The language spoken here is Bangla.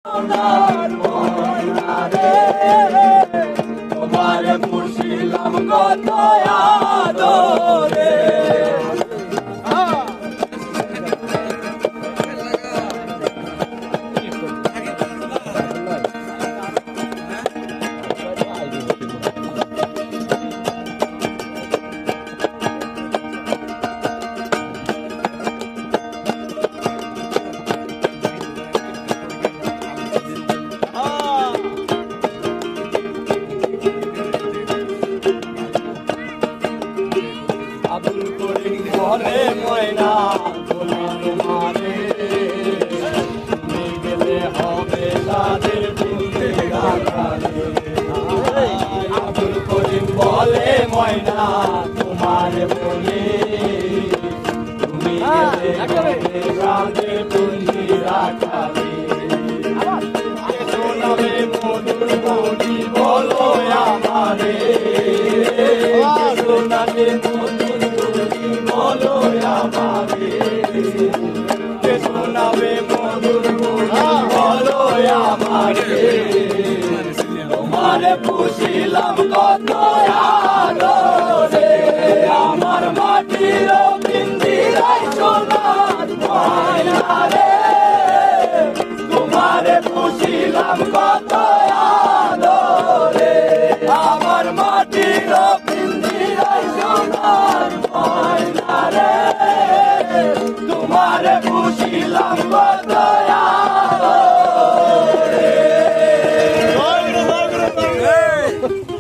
সোনার ময়না রে, তোমারে পুষিলাম কত আদরে। আব্দুল করিম বলে ময়না বলি তোমারে, তুমি গেলে হবে তাদের বুকে রাখালে। আব্দুল করিম বলে ময়না তোমারে বলে, তুমি গেলে হবে তাদের বুকে রাখালে। শোনাবে মধুর বলি বলো আমারে, শোনাবে মধুর বলি বলো আমারে, শোনাবে মধুর বলি বলো আমারে। তোমারে পুষিলাম কত আদরে, আমার মাটির পিঞ্জিরায় সোনার ময়না রে, তোমারে পুষিলাম কত